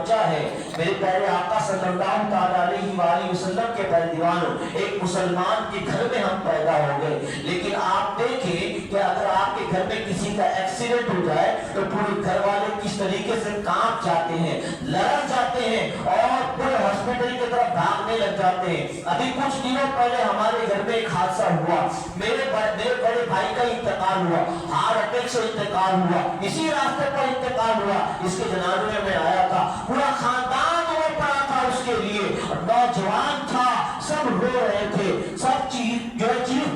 پہنچا ہے۔ میرے پیارے آقا صلی اللہ تعالیٰ علیہ وآلہ وسلم کے پیارے دیوانوں، ایک مسلمان کے گھر میں ہم پیدا ہو گئے، لیکن آپ دیکھیں کہ اگر آپ کے گھر میں کسی کا ایکسیڈنٹ ہو جائے تو پورے گھر والے کس طریقے سے کانپ جاتے ہیں، لڑک جاتے ہیں اور پورے ہاسپٹل کی طرف بھاگنے لگ جاتے ہیں۔ ابھی کچھ دنوں پہلے ہمارے گھر میں ایک حادثہ ہوا، میرے بڑے بھائی کا انتقال ہوا، ہارٹ اٹیک سے انتقال ہوا، اسی راستے پر انتقال ہوا۔ اس کے جنازے میں آیا تھا، پورا خاندان رو پڑا تھا اس کے لیے، نوجوان تھا، سب رو رہے تھے، سب چیز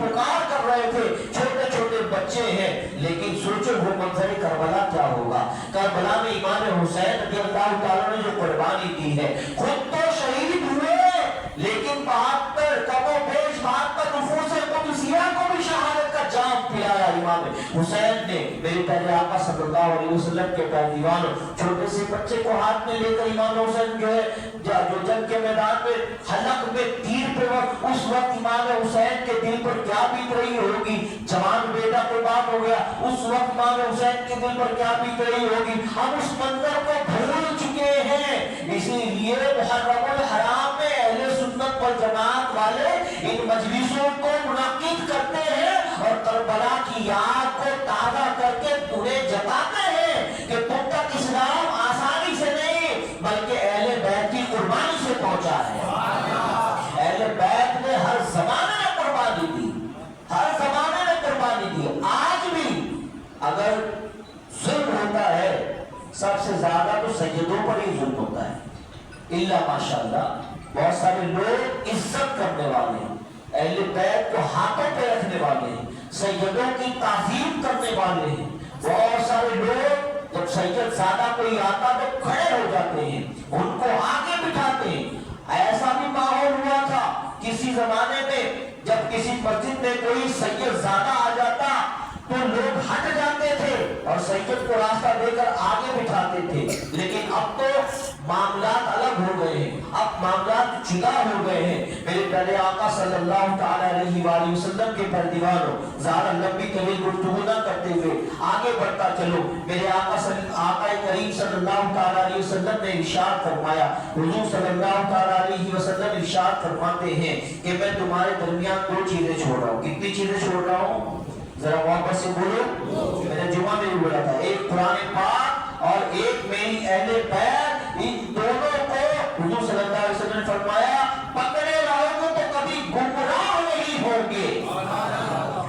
پکار کر رہے تھے، چھوٹے چھوٹے بچے ہیں۔ لیکن سوچو وہ منظر کربلا کیا ہوگا۔ کربلا میں امام حسین رضی اللہ تعالیٰ نے جو قربانی دی ہے، خود تو شہید ہوئے لیکن 72 کم و بیش 72 نفوس قدسیہ کو بھی شہادت کا جام پلایا امام حسین نے۔ میرے پیارے آقا صلی اللہ علیہ وسلم کے پیارے دیوانوں، چھوٹے سے بچے کو ہاتھ میں لے کر امام حسین جو ہے جو جنگ کے میدان میں حلق میں تیر پہ وقت، اس وقت امام حسین کے دل پر کیا بیت رہی ہوگی۔ جوان بیٹا قربان ہو گیا، اس وقت امام حسین کے دل پر کیا بیت رہی ہوگی۔ ہم اس منظر کو بھول چکے ہیں، اسی لیے محرم الحرام میں اہل سنت والجماعت والے ان مجلسوں کو منعقد کرتے ہیں اور کربلا کی یاد کو تازہ کر کے تمہیں جتاتے ہیں کہ تم تک اسلام آسانی سے نہیں بلکہ اہل بیت کی قربانی سے پہنچا ہے۔ اہل بیت نے ہر زمانے میں قربانی دی، ہر زمانے میں قربانی دی۔ آج بھی اگر ظلم ہوتا ہے سب سے زیادہ تو سیدوں پر ہی ظلم ہوتا ہے، اللہ ماشاءاللہ بہت سارے لوگ عزت کرنے والے ہیں، اہل بیت کو ہاتھوں پہ رکھنے والے ہیں، سیدوں کی تعظیم کرنے والے ہیں۔ بہت سارے لوگ جب سید زیادہ کوئی آتا تو کھڑے ہو جاتے ہیں، ان کو آگے بٹھاتے ہیں۔ ایسا بھی ماحول ہوا تھا کسی زمانے میں، جب کسی مسجد میں کوئی سید زیادہ آ جاتا تو لوگ ہٹ جاتے تھے اور سید کو راستہ دے کر آگے بٹھاتے تھے۔ لیکن اب تو معاملات الگ ہو گئے ہیں، اب معاملات جدا ہو گئے ہیں۔ میرے پیارے آقا صلی اللہ تعالیٰ علیہ وآلہ وسلم کے پیارے دیوانوں، زیادہ لمبی طویل گفتگو نہ کرتے ہوئے آگے بڑھتا چلو۔ میرے آقا کریم صلی اللہ تعالیٰ علیہ وسلم نے ارشاد فرمایا، حضور صلی اللہ تعالیٰ علیہ وسلم ارشاد فرماتے ہیں کہ میں تمہارے درمیان دو چیزیں چھوڑ رہا ہوں۔ کتنی چیزیں چھوڑ رہا ہوں؟ ذرا واپس سے بولو، میں نے جمعہ میں بھی بولا تھا، ایک قرآن پاک اور ایک میری اہل بیت، ان دونوں کو حضور صلی اللہ علیہ وسلم نے فرمایا پکڑے رہو گے تو کبھی گمراہ نہیں ہوں گے،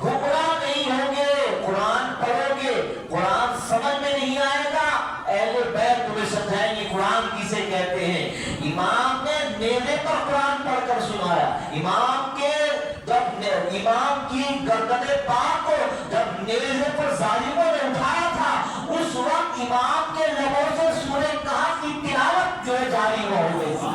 گمراہ نہیں ہوں گے۔ قرآن پڑھو گے، قرآن سمجھ میں نہیں آئے گا، اہل بیت تمہیں سمجھائیں گے قرآن کسے کہتے ہیں۔ امام نے نیزے پر قرآن پڑھ کر سنایا، امام کی گردن پاک کو جب نیزے پر ظالموں نے اٹھایا تھا، اس وقت امام کے لبوں سے سورہ کہف کی تلاوت جو ہے جاری ہو گئی تھی۔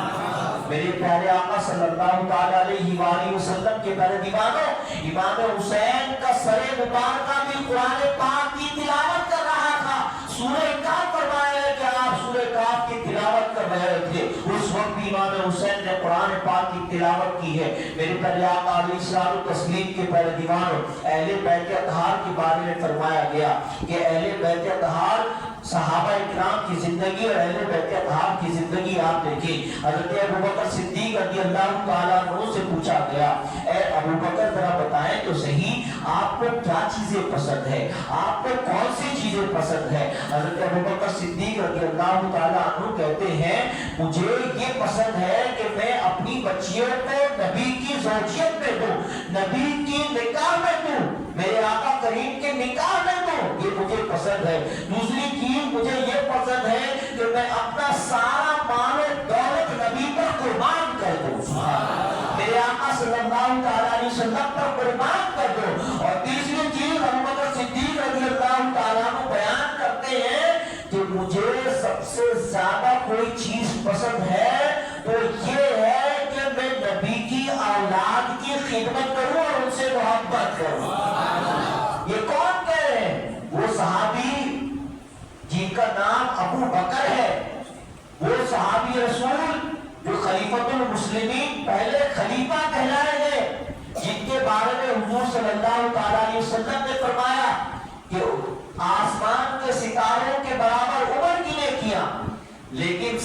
میرے پیارے آقا صلی اللہ تعالیٰ علیہ وآلہ وسلم کے پیارے دیوانوں، امام حسین کا سر مبارکہ بھی قرآن پاک کی تلاوت کر رہا تھا۔ سورہ کہف فرمایا ہے کہ آپ سورہ کہف کی تلاوت کر رہے تھے، اس وقت بھی امام حسین نے قرآن پاک کی تلاوت کی ہے۔ میرے پیارے آقا علیہ الصلوۃ والتسلیم کے پیارے دیوانوں، اہل بیت اطہار کے بارے میں فرمایا گیا کہ اہل بیت اطہار صحابہ اکرام کی زندگی اور اہل بیت اطہار کی زندگی آپ دیکھیں۔ حضرت ابوبکر صدیق رضی اللہ تعالیٰ عنہ سے پوچھا گیا، اے ابوبکر ذرا بتائیں تو صحیح آپ کو کیا چیزیں پسند ہے، آپ کو کون سی چیزیں پسند ہے؟ حضرت ابوبکر صدیق رضی اللہ تعالیٰ عنہ کہتے ہیں مجھے یہ پسند ہے کہ میں اپنی بچیوں کو نبی کی زوجیت میں دوں، نبی کی نکاح میں دوں، میرے آقا کریم کے نکاح میں دوں، یہ مجھے پسند ہے۔ دوسری چیز مجھے یہ پسند ہے کہ میں اپنا سارا مال و دولت نبی پر قربان کر دوں، میرے آقا صلی اللہ تعالیٰ علیہ وسلم پر قربان کر دوں۔ اور تیسری چیز ابوبکر صدیق رضی اللہ تعالیٰ عنہ بیان کرتے ہیں کہ مجھے سب سے زیادہ کوئی چیز پسند ہے تو یہ ہے کہ میں نبی کی اولاد کی خدمت کروں اور ان سے محبت کروں۔ یہ کون کہہ رہے ہیں؟ وہ صحابی جن کا نام ابو بکر ہے، وہ صحابی رسول جو خلیفۃ المسلمین پہلے خلیفہ کہلائے گئے، جن کے بارے میں حضور صلی اللہ تعالیٰ علیہ وسلم نے فرمایا کہ آسمان کے ستاروں کے برابر عمر کی نے کیا، لیکن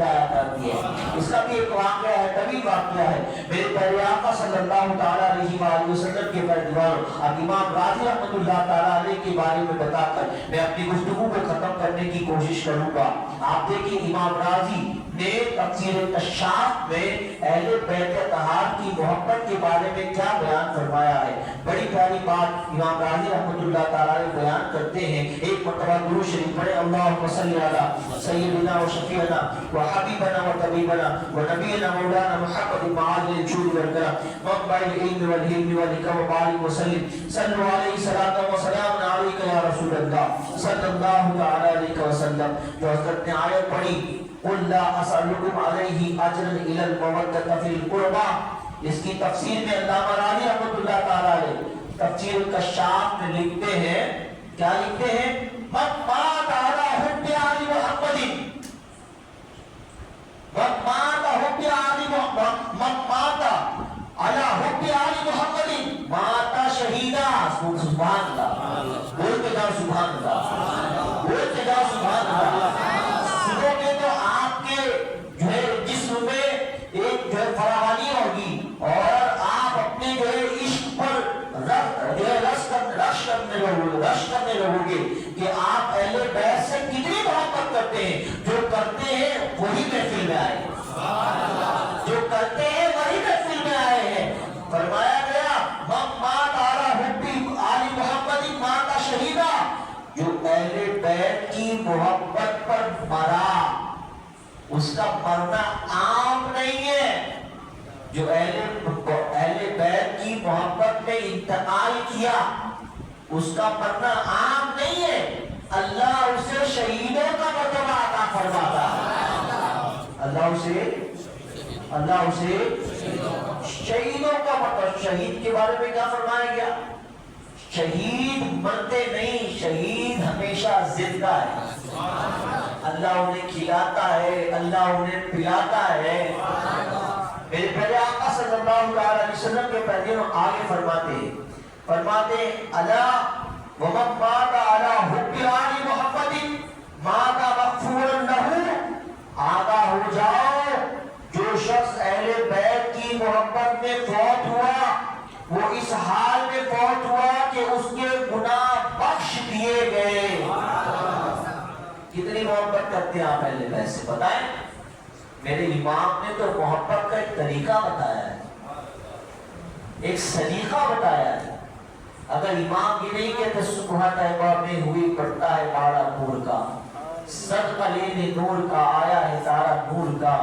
ہدایت آتی ہے۔ اس کا بھی ایک واقعہ ہے، طویل واقعہ ہے۔ میرے پیارے آقا صلی اللہ تعالیٰ علیہ وآلہ وسلم کے پیروکار اب امام راضی رحمۃ اللہ تعالیٰ علیہ کے بارے میں بتا کر میں اپنی گفتگو کو ختم کرنے کی کوشش کروں گا۔ آپ دیکھیں امام راضی نے تفسیر کشاف میں اہل بیت اطہار کی محبت کے بارے میں کیا بیان فرمایا ہے۔ بڑی پیاری بات امام راضی رحمۃ اللہ تعالیٰ بیان کرتے ہیں۔ ایک مرتبہ درود شریف پڑھے، اللہم صلی علی سیدنا و شفیعنا و حبیبنا و طبیبنا و نبینا مولانا محمد معاذ الجود والکرم منبع العلم والحلم والحکم وبارک وسلم صلو علیہ صلاۃ و سلام علیک یا رسول اللہ صلی اللہ تعالی علیہ وسلم۔ جو حضرت نے آیت پڑھی قل لا اسألکم علیہ اجرا الی المودۃ فی القربى، اس کی تفسیر میں علامہ راضی رحمۃ اللہ تعالی علیہ تفسیر کشاف میں لکھتے ہیں، کیا لکھتے ہیں؟ من مات علی حب آل محمد، من مات حب آل محمد، من مات علی حب آل محمد مات شہیدا۔ سبحان اللہ، بولتے جاؤ سبحان اللہ، بولتے جاؤ سبحان اللہ۔ سنو گے تو آپ کے جو ہے جسم میں ایک جو ہے فراوانی ہوگی اور آپ اپنے جو ہے عشق پر رش کرنے لگو گے کہ آپ اہل بیت سے کتنی محبت کرتے ہیں۔ جو کرتے ہیں وہی محفل میں آئے، جو کرتے ہیں وہی محفل میں آئے ہیں۔ فرمایا گیا من مات علی حب آل محمد مات شہیدا، جو اہل بیت کی محبت پر مرا اس کا مرنا عام نہیں ہے۔ جو اہل بیت کی محبت میں انتقال کیا اس کا مرنا عام نہیں ہے، اللہ اسے شہیدوں کا مرتبہ عطا فرماتا ہے۔ اللہ اسے شہیدوں کا مرتبہ۔ شہید کے بارے میں کیا فرمایا گیا؟ شہید مرتے نہیں، شہید ہمیشہ زندہ ہے۔ اللہ انہیں کھلاتا ہے، اللہ انہیں پلاتا ہے۔ میرے پیارے آقا صلی اللہ علیہ وسلم کے پیغام آگے فرماتے الا ومن مات علی حب آل محمد مات مغفورا لہ، آگاہ ہو جاؤ جو شخص اہل بیت کی محبت میں فوت ہوا وہ اس حال میں فوت ہوا کہ اس کے گناہ بخش دیے گئے۔ کتنی محبت کرتے ہیں آپ اہل بیت سے بتائیں؟ میرے امام نے تو محبت کا ایک طریقہ بتایا ہے، ایک سلیقہ بتایا ہے۔ اگر امام یہ نہیں کہتے صبح طیبہ میں ہوئی پڑتا ہے باڑا نور کا، صدقہ لینے نور کا آیا ہے تارا نور کا،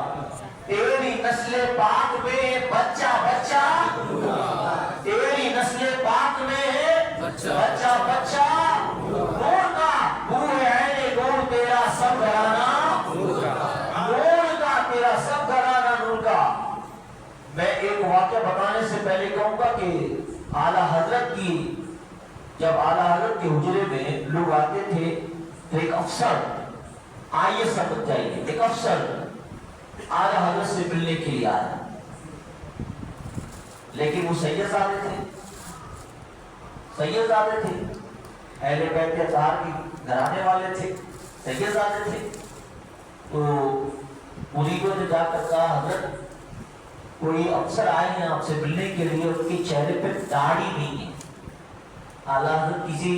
تیری نسل پاک میں بچہ بچہ، تیری نسل پاک میں بچہ بچہ نور کا، نور ہے نور تیرا سب گھرانہ تیرا سب گھرانہ نور کا۔ میں ایک واقعہ بتانے سے پہلے کہوں گا کہ اعلیٰ حضرت کی جب اعلیٰ حضرت کے حجرے میں لوگ آتے تھے تو ایک افسر، آئیے سمجھ جائیے، ایک افسر اعلیٰ حضرت سے ملنے کے لیے آیا، لیکن وہ سیدزادے تھے، سیدزادے تھے، اہل بیت اطہار کے گھرانے والے تھے، سیدزادے تھے۔ تو مریدوں نے جا کر کہا حضرت کوئی افسر آئے ہیں آپ سے ملنے کے لیے، ان کے چہرے پہ داڑھی نہیں ہے۔ اعلیٰ حضرت کسی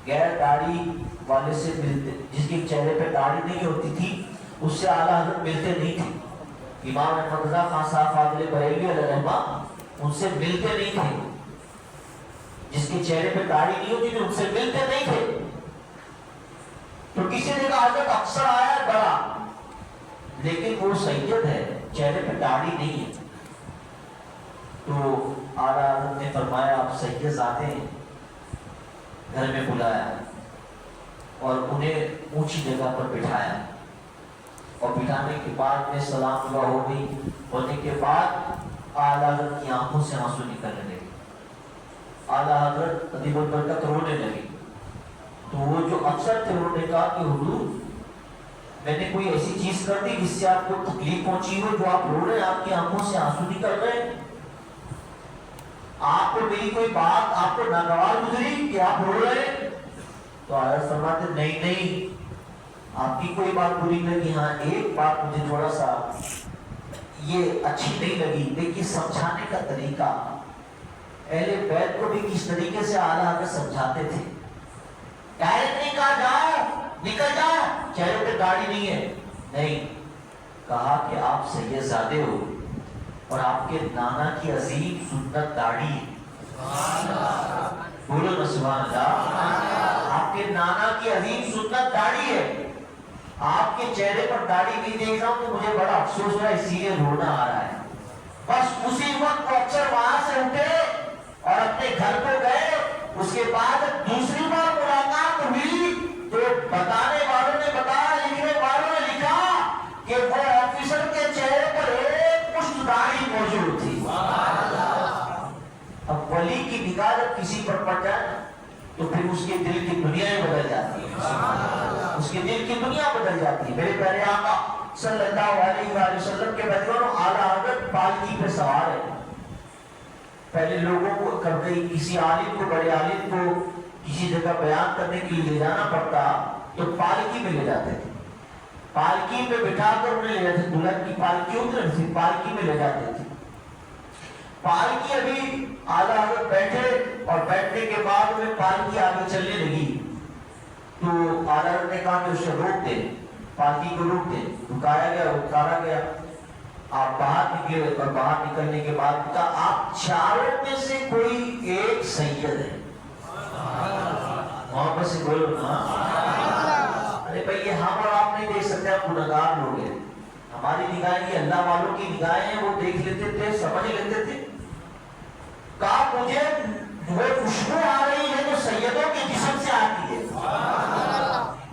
غیر داڑھی والے سے ملتے، جس کے چہرے پہ داڑھی نہیں ہوتی تھی اس سے اعلیٰ حضرت ملتے نہیں تھے۔ امام احمد رضا خان صاحب فاضل بریلوی علیہ رحمہ ان سے ملتے نہیں تھے، جس کے چہرے پہ داڑھی نہیں ہوتی تھی ان سے ملتے نہیں تھے۔ تو کسی نے کہا حضرت افسر آیا ہے بڑا، لیکن وہ سید ہے، چہرے پہ داڑھی نہیں ہے۔ تو اعلیٰ حضرت نے فرمایا آپ سیدزادے ہیں، گھر میں بلایا اور انہیں اونچی جگہ پر بٹھایا، اور بٹھانے کے بعد میں سلام دعا ہونے کے بعد اعلیٰ حضرت کی آنکھوں سے آنسو نکلنے لگے، اعلیٰ حضرت ادیب البرکت رونے لگے۔ تو وہ جو افسر تھے انہوں نے کہا کہ حضور میں نے کوئی ایسی چیز کر دی جس سے آپ کو تکلیف پہنچی ہو جو آپ رو رہے ہیں، آپ کی آنکھوں سے آنسو نکل رہے ہیں؟ آپ کو میری کوئی بات آپ کو ناگوار گزری کہ آپ رو رہے ہیں؟ تو حضرت فرماتے نہیں نہیں، آپ کی کوئی بات بری لگی, ہاں ایک بات مجھے تھوڑا سا یہ اچھی نہیں لگی, دیکھیے سمجھانے کا طریقہ اہل بیت کو بھی کس طریقے سے اعلیٰ حضرت سمجھاتے تھے. ڈائریکٹ نہیں کہا جاؤ نکل جاؤ, چہرے پہ داڑھی نہیں ہے, نہیں کہا کہ آپ سید زادے ہو اور آپ کے نانا کی عظیم سنت داڑھی ہے. بولو نا سبحان اللہ. آپ کے نانا کی عظیم سنت داڑھی ہے, آپ کے چہرے پر داڑھی نہیں دیکھ رہا ہوں تو مجھے بڑا افسوس ہو رہا ہے, اسی لیے رونا آ رہا ہے. بس اسی وقت وہ اکثر وہاں سے اٹھے اور اپنے گھر کو گئے. اس کے بعد دوسری بار ملاقات ہوئی تو بتانے والوں نے بتایا, لکھنے والوں نے لکھا کہ وہ آفیسر کے چہرے پر ایک مشت داڑھی موجود تھی. اب ولی کی نگاہ جب کسی پر پڑ جائے تو پھر اس کے دل کی دنیا ہی بدل جاتی ہے, اس کے دل کی دنیا بدل جاتی ہے. میرے پیارے آقا صلی اللہ علیہ وآلہ وسلم کے بچوں اعلیٰ حضرت پالکی پہ سوار ہے. پہلے لوگوں کو کبھی کسی عالم کو, بڑے عالم کو کسی جگہ بیان کرنے کے لیے لے جانا پڑتا تو پالکی میں لے جاتے تھے. پالکی میں بٹھا کر انہیں لے جاتے, دلہن کی پالکی ہوتی ہے, پالکی میں لے جاتے تھے. پالکی ابھی اعلیٰ حضرت بیٹھے اور بیٹھنے کے بعد انہیں پالکی آگے چلنے لگی تو اعلیٰ حضرت نے کہا کہ اسے روک دے, پالکی کو روک دے. رکایا گیا, اتارا گیا, آپ باہر نکلے اور باہر نکلنے کے بعد کہا آپ چاروں میں سے کوئی ایک سید ہے. محبت سے بولو نا. ارے بھائی یہ ہم اور آپ نہیں دیکھ سکتے, آپ گنہگار لوگ ہیں. ہماری نگاہیں یہ اللہ والوں کی نگاہیں ہیں, وہ دیکھ لیتے تھے, سمجھ لیتے تھے. کہا مجھے وہ خوشبو آ رہی ہے جو سیدوں کے جسم سے آتی ہے,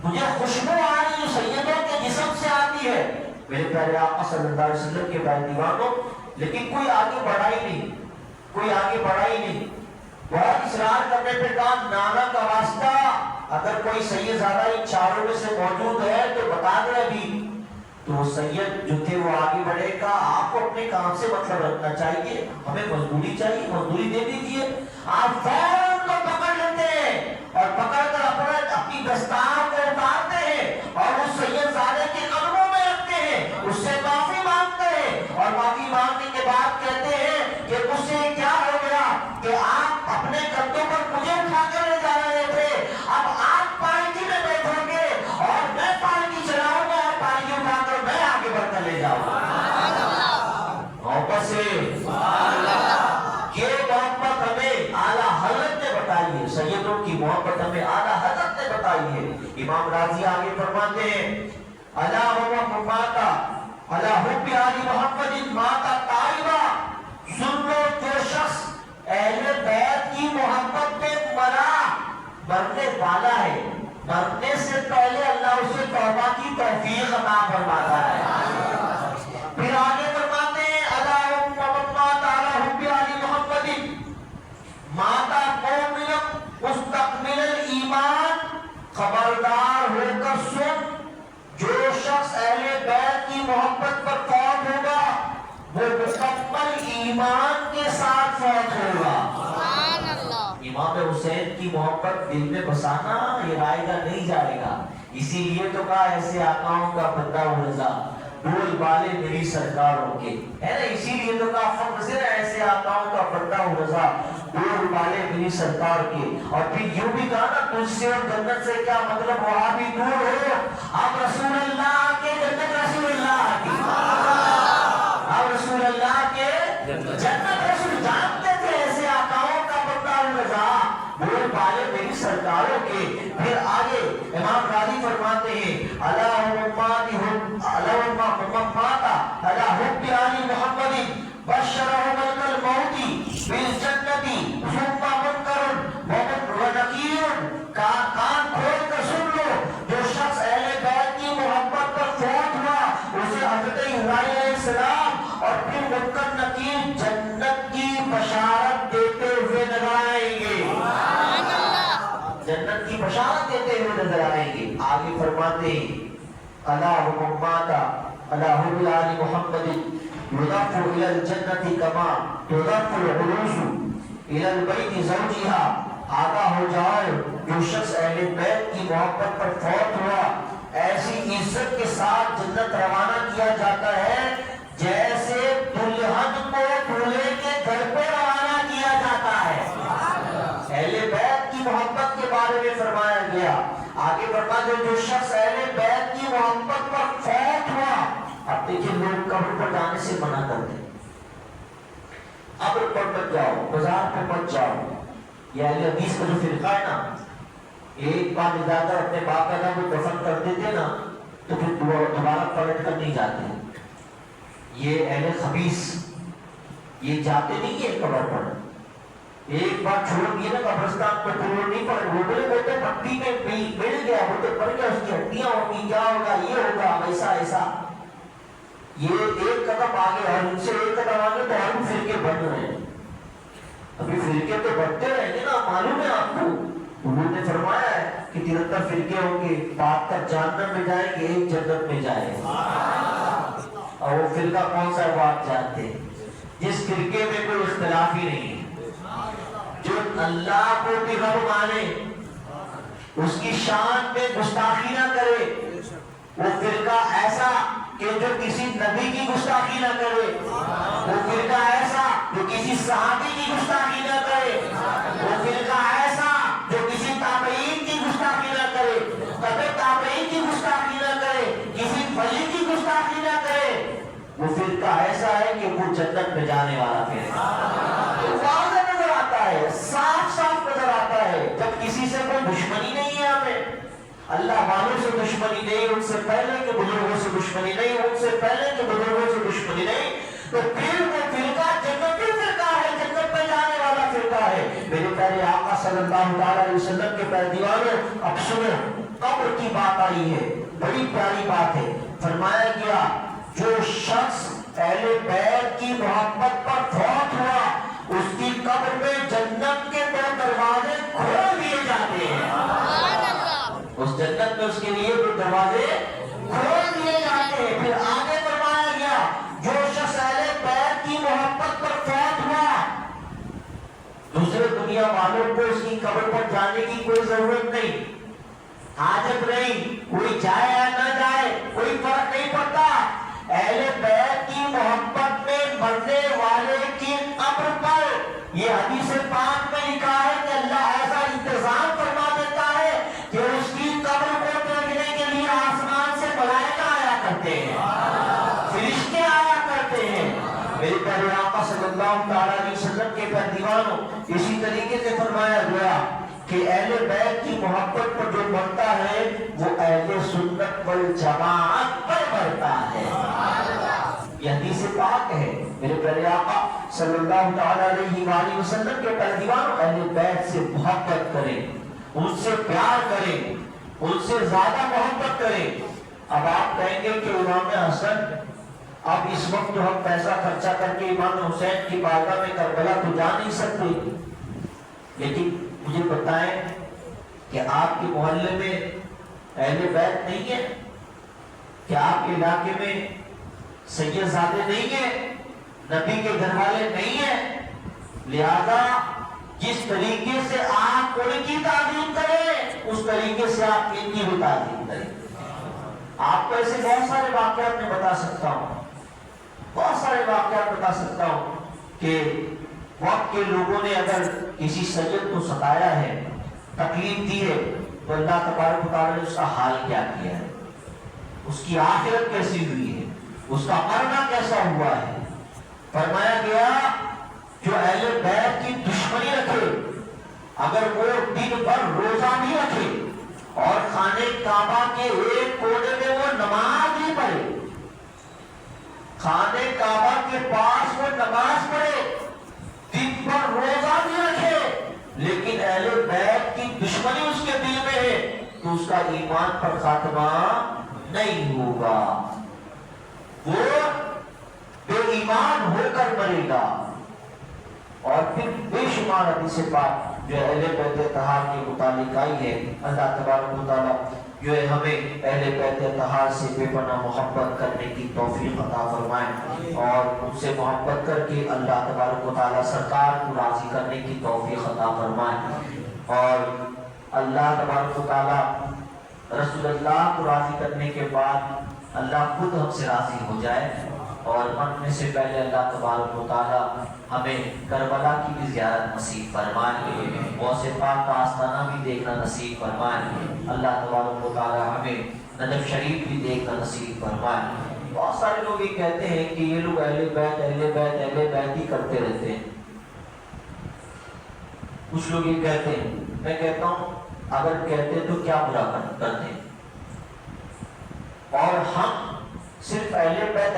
مجھے خوشبو آ رہی ہے جو سیدوں کے جسم سے آتی ہے. میرے پیارے آقا صلی اللہ علیہ وسلم کے بھائی دیوانوں, لیکن کوئی آگے بڑھا ہی نہیں, کوئی آگے بڑھا ہی نہیں. بہت اصرار کرنے پہ کہا نانا کا واسطہ اگر کوئی سید زیادہ ان چاروں میں سے موجود ہے تو بتا دے ابھی. تو سید جو تھے وہ آگے بڑھے, کہا آپ کو اپنے کام سے مطلب رکھنا چاہیے, ہمیں مزدوری چاہیے, مزدوری دے دیجیے. آپ فوراً کو پکڑ لیتے ہیں اور پکڑ کر اپنی دستار کو اتارتے ہیں اور اس سید زادے کے قدموں میں رکھتے ہیں, اس سے معافی مانگتے ہیں اور معافی مانگنے کے بعد کہتے ہیں کہ مجھ سے کیا ہو گیا کہ آپ اپنے کندھوں پر مجھے اٹھا کر لے جا رہے تھے, اب آپ پالکی میں بیٹھو گے اور میں پالکی چلاؤں گا اور پالکی اٹھا کر میں آگے بڑھ کر لے جاؤں گا. محبت سے یہ محبت ہمیں اعلیٰ حضرت نے بتائی ہے, سیدوں کی محبت ہمیں اعلیٰ حضرت نے بتائی ہے. امام راضی آگے فرماتے ہیں الا ہوا ماتا الا حب علی محمد ماتا طائبہ, سن لو جو شخص اہل بیت کی محبت میں مرنے والا ہے, مرنے سے پہلے اللہ اسے توبہ کی توفیق عطا فرماتا ہے. پھر آگے فرماتے ہیں الا ماتا الا حب علی محمد ماتا مومن مستقبل ایمان, خبردار ہو کر سن, جو شخص اہل بیت کی محبت پر فوت ہوگا وہ مکمل ایمان کے ساتھ فوت ہوگا. امام حسین کی محبت دل میں بسانا یہ رائے گا نہیں جائے گا, اسی لیے تو کہا ایسے آقاؤں کا بندہ ہو رضا, بول بالے میری سرکاروں کے, ہے نا, اسی لیے تو کہا فخر ایسے آقاؤں کا بندہ ہو رضا, بول بالے میری سرکار کے. اور پھر یوں بھی کہا نا تجھ سے اور جنت سے کیا مطلب, وہاں بھی دور ہو, اب رسول اللہ کے جنت رسول اللہ کی, اب رسول اللہ کے جنت رسول, جانتے تھے ایسے آقاؤں کا بندہ ہو رضا, بول بالے میری سرکاروں کے. پھر آگے امام راضی فرماتے ہیں الا حب علی محمد بشرهم ملک الموت بالجنت ثم منکر ونکیر. کان کھول کر سن لو, جو شخص اہل بیت کی محبت پر فوت ہوا اسے حضرت ابراہیم علیہ السلام اور پھر منکر نکیر جنت کی بشارت دیتے ہوئے نظر آئیں گے, جنت کی بشارت دیتے ہوئے نظر آئیں گے. آگے فرماتے ہیں اللہم ماتا اللہم علی محمد یضاف الى الجنت کما تضاف العروس الى البیت زوجها. آگاہ ہو جائے جو شخص اہل بیت کی محبت پر فوت ہوا ایسی عزت کے ساتھ جنت روانہ کیا جاتا ہے جیسے دلہن کو دولہے کے گھر پہ روانہ کیا جاتا ہے۔ اہل بیت کی محبت کے بارے میں فرمایا گیا، آگے بڑھا جو شخص اہل بیت کی محبت پر فوت ہوا۔ اب دیکھیں لوگ قبر پر جانے سے منع کرتے ہیں، قبر پر مت جاؤ، بازار پر مت جاؤ۔ یہ اہل حدیث کا جو فرقہ ہے نا، ایک بار زیادہ اپنے باپ دادا کو دفن کر دیتے نا تو پھر دوبارہ پلٹ کر نہیں جاتے۔ یہ اہل خبیث یہ جاتے نہیں ہیں قبر پر، ایک بار چھوڑ دیے نا قبرستان کو پھر نہیں پڑے، وہ بولتے مٹی میں مل گیا، وہ تو پڑ گیا، اس کی ہڈیاں ہوگی، کیا ہوگا، یہ ہوگا، ایسا ایسا۔ یہ ایک قدم آگے اور ان سے ایک قدم آگے تو ہم فرقے بن رہے ہیں۔ ابھی فرقے تو بڑھتے رہیں گے نا، معلوم ہے آپ کو، انہوں نے فرمایا ہے کہ 73 فرقے ہوں گے، 72 جہنم میں جائیں گے، ایک جنت میں جائے گا۔ اور وہ فرقہ کون سا ہے وہ آپ جانتے ہیں، جس فرقے میں کوئی اختلاف ہی نہیں ہے، جو اللہ کو بھی رب مانے، اس کی شان میں گستاخی نہ کرے، وہ فرقہ ایسا کہ جو کسی نبی کی گستاخی نہ کرے، وہ فرقہ ایسا جو کسی صحابی کی گستاخی نہ کرے، وہ فرقہ ایسا جو کسی تابعین کی گستاخی نہ کرے، کبھی تابعین کی گستاخی نہ کرے، کسی ولی کی گستاخی نہ کرے، وہ فرقہ ایسا ہے کہ وہ جنت میں جانے والا فرقہ واضح نظر آتا ہے، صاف صاف نظر آتا ہے۔ جب کسی سے کوئی دشمنی نہیں ہے ہمیں، اللہ والوں سے دشمنی نہیں، ان سے پہلے کے بزرگوں سے دشمنی نہیں، ان سے پہلے کے بزرگوں سے دشمنی نہیں، تو پھر وہ فرقہ جنتی فرقہ ہے، جنت میں جانے والا فرقہ ہے۔ میرے پیارے آقا صلی اللہ علیہ وسلم کے پیارے دیوانوں، اب سنو، قبر کی بات آئی ہے، بڑی پیاری بات ہے۔ فرمایا گیا جو شخص اہل بیت کی محبت پر فوت ہوا، اس کی قبر میں جنت کے 2 دروازے کھول دیے جاتے ہیں۔ اس جنت میں اس کے لیے 2 دروازے کھول دیے جاتے ہیں۔ پھر آگے فرمایا گیا جو شخص اہل بیت کی محبت پر فوت ہوا، دوسرے دنیا والوں کو اس کی قبر پر جانے کی کوئی ضرورت نہیں، حاجت نہیں، کوئی جائے یا نہ جائے کوئی فرق نہیں پڑتا۔ اہل بیت کی محبت میں مرنے والے کی قبر پر یہ حدیث پاک میں لکھا ہے کہ اللہ ایسا انتظام فرما دیتا ہے کہ اس کی قبر کو دیکھنے کے لیے آسمان سے ملائکہ آیا کرتے ہیں، فرشتے آیا کرتے ہیں۔ میرے پیارے آقا صلی اللہ علیہ وسلم کے پیارے دیوانوں، اسی طریقے سے فرمایا گیا کہ اہل بیت کی محبت پر جو مرتا ہے وہ اہل سنت والجماعت پر مرتا ہے۔ یہ حدیث پاک ہے۔ میرے پیارے آقا صلی اللہ علیہ وآلہ وسلم کے پیارے دیوانوں، اہل بیت سے محبت کریں، ان سے پیار کریں، ان سے زیادہ محبت کریں۔ اب آپ کہیں گے کہ امام حسن، اب اس وقت جو ہم پیسہ خرچہ کر کے امام حسین کی بارگاہ میں کربلا تو جا نہیں سکتے، لیکن مجھے بتائیں کہ آپ کے محلے میں اہل بیت نہیں ہے؟ کہ آپ کے علاقے میں سید زادے نہیں ہیں، نبی کے گھر والے نہیں ہیں؟ لہذا جس طریقے سے آپ ان کی تعظیم کریں اس طریقے سے آپ ان کی بھی تعظیم کریں۔ آپ کو ایسے بہت سارے واقعات میں بتا سکتا ہوں، بہت سارے واقعات بتا سکتا ہوں کہ وقت کے لوگوں نے اگر کسی سید کو ستایا ہے، تکلیف دی ہے، تو اللہ تبارک و تعالیٰ نے اس کا حال کیا کیا ہے، اس کی آخرت کیسی ہوئی ہے، اس کا مرنا کیسا ہوا ہے۔ فرمایا گیا جو اہل بیت کی دشمنی رکھے، اگر وہ دن بھر روزہ بھی رکھے اور خانے کعبہ کے ایک کونے میں وہ نماز بھی پڑھے، خانے کعبہ کے پاس وہ نماز پڑھے، دن بھر روزہ بھی رکھے، لیکن اہل بیت کی دشمنی اس کے دل میں ہے، تو اس کا ایمان پر خاتمہ نہیں ہوگا، وہ بے ایمان ہو کر مرے گا۔ اور پھر بے شمار حدیث پاک جو اہل بیت اطہار کے متعلق آئی ہے، اللہ تبارک و تعالیٰ جو ہے ہمیں اہل بیت اطہار سے بے پناہ محبت کرنے کی توفیق عطا فرمائے، اور ان سے محبت کر کے اللہ تبارک و تعالیٰ سرکار کو راضی کرنے کی توفیق عطا فرمائے، اور اللہ تبارک و تعالیٰ رسول اللہ کو راضی کرنے کے بعد اللہ خود ہم سے راضی ہو جائے، اور مرنے سے پہلے اللہ تبارک و تعالی ہمیں کربلا کی بھی زیارت نصیب فرمائے، غوث پاک کا آستانہ بھی دیکھنا نصیب فرمائے، اللہ تبارک و تعالی ہمیں نجف شریف بھی دیکھنا نصیب فرمائے۔ بہت سارے لوگ یہ کہتے ہیں کہ یہ لوگ اہل بیت اہل بیت اہل بیت ہی کرتے رہتے ہیں، کچھ لوگ یہ کہتے ہیں، میں کہتا ہوں اگر کہتے تو کیا برا کرتے ہیں، اور ہم صرف اہل بیت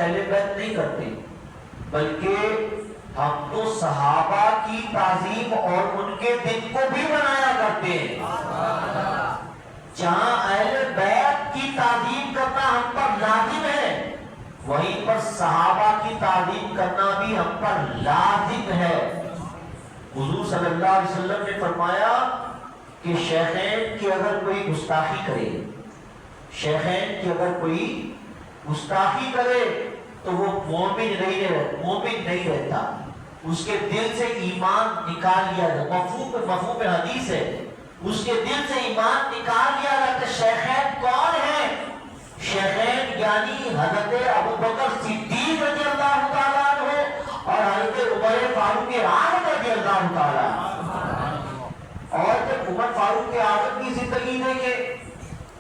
نہیں کرتے، بلکہ ہم تو صحابہ کی تعظیم اور ان کے دن کو بھی منایا کرتے ہیں۔ جہاں اہل بیت کی تعظیم کرنا ہم پر لازم ہے، وہیں پر صحابہ کی تعظیم کرنا بھی ہم پر لازم ہے۔ حضور صلی اللہ علیہ وسلم نے فرمایا کہ شیخین کی اگر کوئی گستاخی کرے، شیخین کی اگر کوئی گستاخی کرے تو وہ مومن نہیں رہتا، اس کے دل سے ایمان نکال لیا جاتا، مفہوم حدیث ہے، اس کے دل سے ایمان نکال لیا جاتا۔ شیخین کون ہیں؟ شیخین یعنی حضرت ابوبکر صدیق رضی اللہ تعالیٰ عنہ اور حضرت عمر فاروق اعظم رضی اللہ تعالیٰ عنہ۔ اور جب عمر فاروق اعظم کی زندگی دیکھے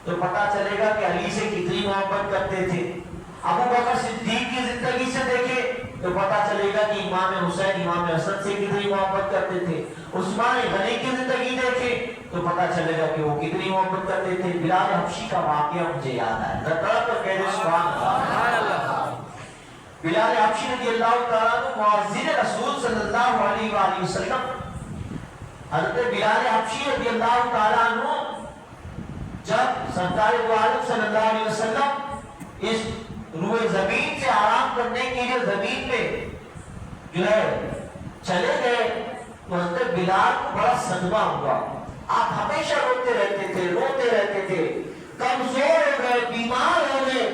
تو پتا چلے گا کہ علی سے کتنی محبت کرتے تھے، ابو بکر صدیق کی زندگی سے دیکھے تو پتا چلے گا کہ امام حسین امام حسن سے کتنی محبت کرتے تھے، عثمان غنی کی زندگی دیکھے تو پتا چلے گا کہ وہ کتنی محبت کرتے تھے۔ بلال حبشی کا واقعہ مجھے یاد ہے، ذرا تو کہہ دے سبحان اللہ۔ بلال حبشی رضی اللہ تعالیٰ عنہ مؤذن رسول صلی اللہ علیہ وآلہ وسلم، حضرت بلال حبشی رضی اللہ تعالیٰ عنہ جب سرکار دو عالم صلی اللہ علیہ وسلم اس روئے زمین سے آرام کرنے کے لیے زمین پہ جو ہے چلے گئے تو حضرت بلال کو بڑا صدمہ ہوا، آپ ہمیشہ روتے رہتے تھے، کمزور ہو گئے، بیمار ہو گئے،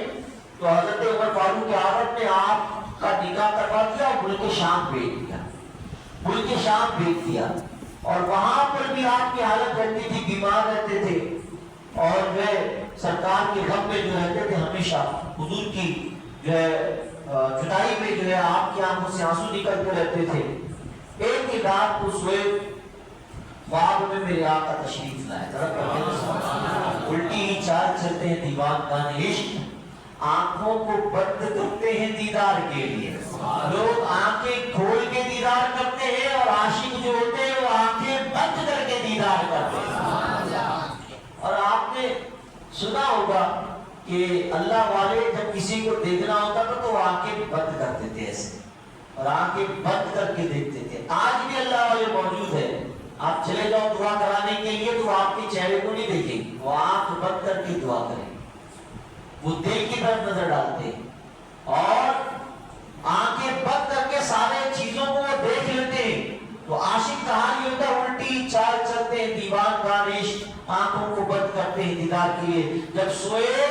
تو حضرت عمر فاروق اعظم نے آپ کا نکاح کروا دیا اور ملک شام بھیج دیا، اور وہاں پر بھی آپ کی حالت رہتی تھی، بیمار رہتے تھے، اور وہ سرکار کے غم میں جو رہتے تھے، ہمیشہ حضور کی جو ہے جدائی میں جو ہے آپ کی آنکھوں سے آنسو نکلتے رہتے تھے۔ ایک کی رات کو سوئے، خواب میں میرے آقا تشریف لائے، الٹی ہی چال چلتے ہیں دیوان کا عشق، آنکھوں کو بند کرتے ہیں دیدار کے لیے، لوگ آنکھیں کھول کے دیدار کرتے ہیں اور عاشق جو ہوتے ہیں وہ آنکھیں بند کر کے دیدار کرتے ہیں۔ اور آپ نے سنا ہوگا کہ اللہ والے جب کسی کو دیکھنا ہوتا تھا تو وہ آنکھیں بند کرتے تھے ایسے، اور آنکھیں بند کر کے دیکھتے تھے۔ آج بھی اللہ والے موجود ہے، آپ چلے جاؤ دعا کرانے کے لیے تو آپ کے چہرے کو نہیں دیکھیں، وہ آنکھ بند کر کے دعا کریں، وہ دل کی طرف نظر ڈالتے اور آنکھیں بند کر کے سارے چیزوں کو وہ دیکھ لیتے ہیں۔ تو عاشق کا حال یہ ہوتا ہے، الٹی چال چلتے ہیں دیوان کا عشق، آنکھوں کو بند کرتے ہیں دیدار کے لیے، جب سوئے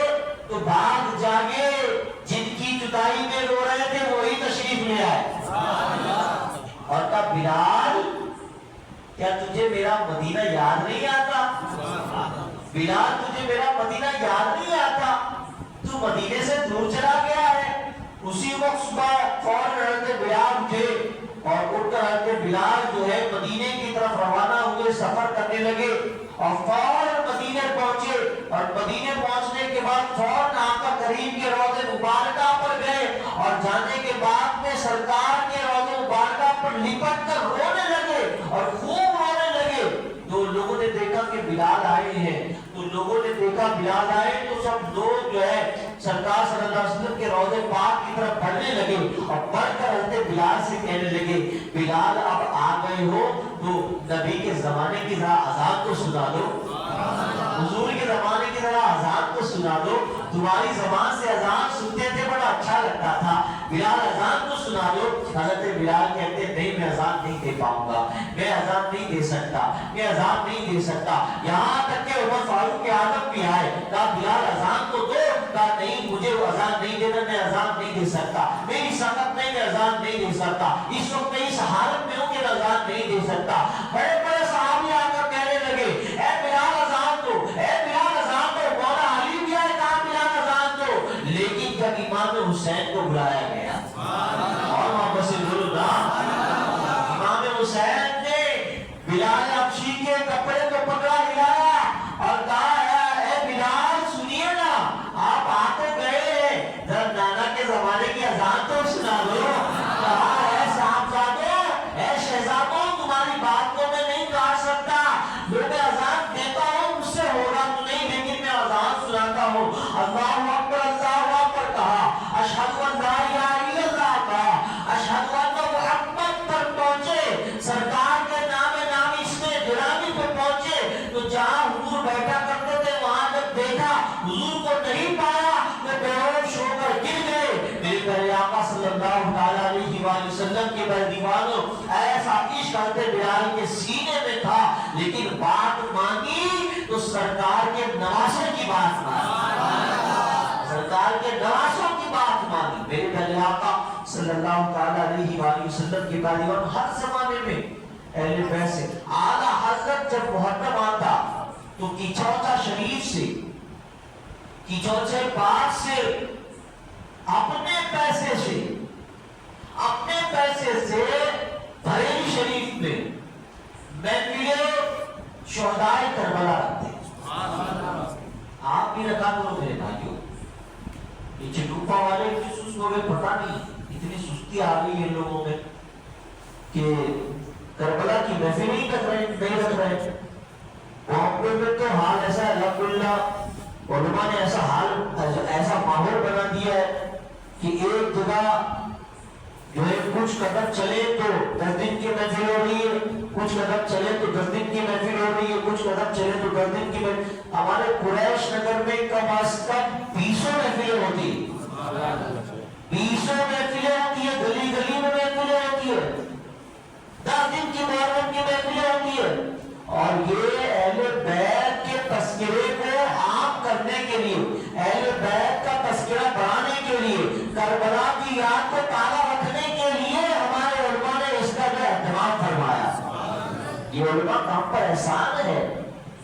تو بھاگ جاگے، جن کی جدائی میں رو رہے تھے وہی تشریف لے آئے، اور کہا بلال کیا تجھے میرا مدینہ یاد نہیں آتا؟ بلال تجھے میرا مدینہ یاد نہیں آتا؟ تو مدینے سے دور چلا گیا ہے۔ اسی وقت صبح فوراً حضرت بلال اٹھے اور اٹھ کر حضرت بلال جو ہے مدینے کی طرف روانہ ہوئے، سفر کرنے لگے اور فوراً مدینے پہنچے، اور مدینے پہنچنے کے بعد فوراً آقا کریم کے روضے مبارکہ پر گئے، اور جانے کے بعد میں سرکار کے روضے مبارکہ پر لپٹ کر رونے لگے اور خوب رونے لگے۔ تو لوگوں نے دیکھا کہ بلال آئے ہیں، تو لوگوں نے دیکھا بلال آئے تو سب لوگ جو ہے سرکار صلی اللہ علیہ وسلم کے روضے پاک کی طرف بڑھنے لگے اور بڑھ کر حضرت بلال سے کہنے لگے بلال اب آ گئے ہو تو نبی کے زمانے کی ذرا اذان تو سنا دو، حضور کے زمانے کی ذرا اذان تو سنا دو، تمہاری زبان سے اذان سنتے تھے بڑا اچھا لگتا تھا، بلال اذان تو سنا دو۔ حضرت بلال کہتے نہیں میں اذان نہیں دے پاؤں گا، میں اذان نہیں دے سکتا، میں اذان نہیں دے سکتا۔ یہاں تک کہ عمر فاروق اعظم بھی آئے، کہا بلال اذان تو دو، کہا نہیں مجھے وہ اذان نہیں دینا، میں اذان نہیں دے سکتا، میری سخت نہیں، میں اذان نہیں دے سکتا، اس وقت میں اس حالت میں ہوں کہ میں اذان نہیں دے سکتا۔ بڑے بڑے صحابی آ کر کہنے لگے اے بلال اذان دو، اے بلال اذان دو، مولا کو بلایا گیا اور محبت سے بولو نا امام حسین نے بلال حبشی کے کپڑے کو پکڑا ہلایا اور کہا اے بلال سنیے نا آپ آ تو گئے ذرا نانا کے زمانے کی اذان تو سنا دو کہا اے صاحبزادوں اے شہزادوں تمہاری بات کو میں نہیں کاٹ سکتا جو میں اذان دیتا ہوں مجھ سے ہوگا تو نہیں لیکن میں اذان سناتا ہوں اللہ اکبر کہا اشہد ان لا الہ الا اللہ کہا اشہد ان محمد پر پہنچے سرکار کے نام اسمِ گرامی پر پہنچے تو جہاں حضور بیٹھا کرتے تھے وہاں جب دیکھا حضور کو نہیں پایا تو بے ہوش ہو کر گر گئے میرے پیارے آقا صلی اللہ علیہ وآلہ وسلم کے دیوانوں ایسا عشق حضرت بلال کے سینے میں تھا لیکن بات مانگی تو سرکار کے نواسوں کی بات مانگی سرکار کے نواسوں کی بات مانی میرے پیارے آقا صلی اللہ علیہ وآلہ وسلم کے دیوان ہر زمانے میں اہل بیت سے اعلیٰ حضرت جب محرم آتا تو کیچوچا شریف سے کیچوچے پاک سے اپنے پیسے سے بریلی شریف میں محفل شہدائے کربلا رکھتے آپ بھی رکھا کرو میرے بھائیوں یہ چٹوپا والے کی سست ہو گئے پتہ نہیں اتنی سستی آ گئی ہے لوگوں میں کہ کربلا کی محفل نہیں رکھ رہے محبت میں تو حال ایسا ہے الحمدللہ علماء نے ایسا ماحول بنا دیا ہے کہ ایک جگہ جو ہے کچھ قدم چلے تو 10 دن کی محفل ہو رہی ہے کچھ قدم چلے تو 10 دن کی محفل ہو رہی ہے کچھ قدم چلے تو 10 دن کی محفل ہمارے قریش نگر میں کم از کم 200 محفلیں ہوتی ہیں 200 محفلیں ہوتی ہیں گلی گلی میں محفلیں ہوتی ہیں 10 دن کی محرم کی محفلیں ہوتی ہے اور یہ اہل بیت کے تذکرے کو عام کرنے کے لیے اہل بیت کا تذکرہ بڑھانے کے لیے کربلا کی یاد کو تازہ رکھنے کے لیے ہمارے علماء نے اس کا جو اہتمام فرمایا یہ علماء کا ہم پر احسان ہے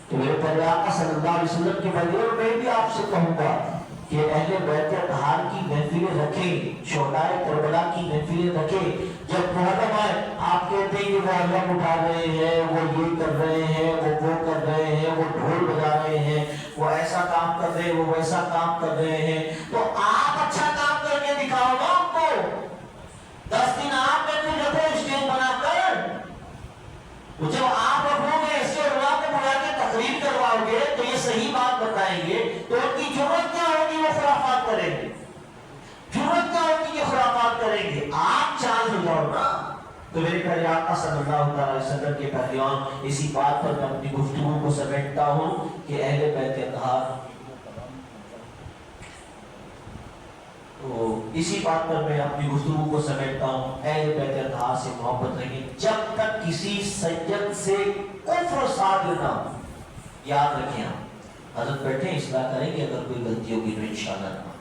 تو میرے پیارے آقا صلی اللہ علیہ وسلم کے بدور میں بھی آپ سے کہوں گا کہ اہل بیت اطہار کی محفلیں رکھیں شہدائے کربلا کی محفلیں رکھیں جب محرم آئے آپ کہتے ہیں کہ وہ علم اٹھا رہے ہیں وہ یہ کر رہے ہیں وہ کر رہے ہیں وہ ڈھول بجا رہے ہیں وہ ایسا کام کر رہے ہیں وہ ویسا کام کر رہے ہیں تو آپ اچھا کام کر کے دکھاؤ نا آپ کو 10 دن آپ محفل رکھو اسٹیج بنا کر جب آپ رکھو گے اس کے علماء کو بلا کے تقریر کرواؤ گے تو یہ صحیح بات بتائیں گے تو ان کی ضرورت کیا ہوگی وہ خرافات کریں گے ضرورت کیا ہوگی یہ خرافات کریں گے آپ چانس ہو جاؤ نا تو میرے پیارے آقا صلی اللہ علیہ وسلم کے پیغام اسی بات پر میں اپنی گفتگو کو سمیٹتا ہوں کہ اہل بیت اطہار تو اسی بات پر میں اپنی گفتگو کو سمیٹتا ہوں اہل بیت اطہار سے محبت رکھیں جب تک کسی سید سے کفر صادر نہ ہو یاد رکھیں آپ حضرت بیٹھے اصلاح کریں گے اگر کوئی غلطی ہوگی تو انشاءاللہ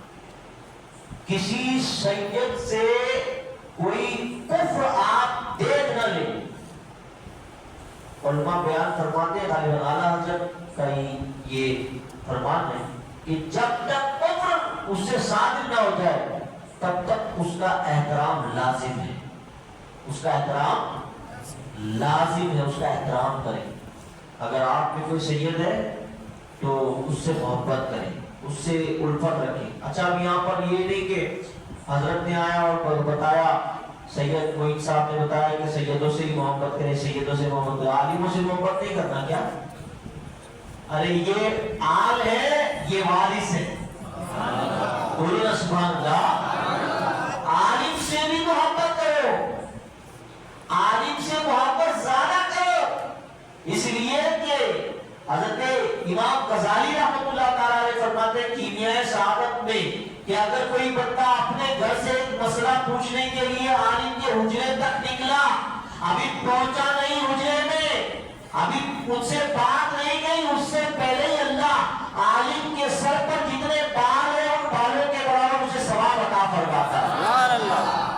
کسی سید سے کوئی کفر آپ دیکھ نہ لیں علماء بیان فرماتے ہیں غالباً اعلیٰ حضرت کا یہ فرمان ہے کہ جب تک کفر اس سے صادر نہ ہو جائے تب تک اس کا احترام لازم ہے اس کا احترام لازم ہے اس کا احترام کریں اگر آپ میں کوئی سید ہے تو اس سے محبت کریں اس سے الفت رکھیں اچھا اب یہاں پر یہ نہیں کہ حضرت نے آیا اور بتایا سید موین صاحب نے بتایا کہ سیدوں سے ہی محبت کریں سیدوں سے محبت کریں عالموں سے محبت نہیں کرنا کیا ارے یہ آل ہے یہ وارث ہے بولے سبحان اللہ عالم سے بھی محبت کرو عالم سے محبت زیادہ کرو اس لیے کہ حضرت امام غزالی رحمۃ اللہ تعالیٰ علیہ فرماتے ہیں کیمیائے سعادت میں کہ اگر کوئی بندہ اپنے گھر سے ایک مسئلہ پوچھنے کے لیے عالم کے حجرے تک نکلا ابھی پہنچا نہیں حجرے میں ابھی ان سے بات نہیں گئی اس سے پہلے ہی اللہ عالم کے سر پر جتنے بال ہیں ان بالوں کے برابر اسے ثواب عطا فرماتا ہے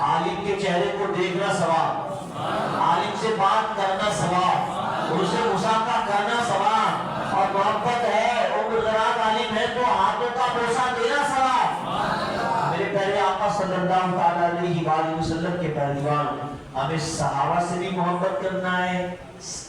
عالم کے چہرے کو دیکھنا ثواب عالم سے بات کرنا ثواب اسے مسافہ کرنا ثواب اور محبت ہے عمر دراز عالم ہے تو ہاتھوں کا بوسہ دینا ثواب میرے پیارے آقا صلی اللہ علیہ وآلہ وسلم کے پہلوان، ہمیں صحابہ سے بھی محبت کرنا ہے،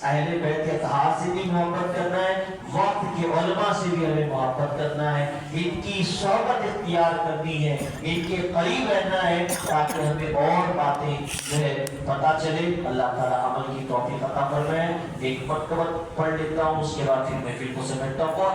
اہل بیت اطہار سے بھی محبت کرنا ہے، وقت کے علماء سے بھی ہمیں محبت کرنا ہے، ان کی صحبت اختیار کرنی ہے، ان کے قریب رہنا ہے تاکہ ہمیں اور باتیں جو ہے پتہ چلے۔ اللہ تعالیٰ عمل کی توفیق عطا فرمائے۔ ایک مرتبہ پڑھ لیتا ہوں، اس کے بعد پھر میں کو سمجھتا ہوں۔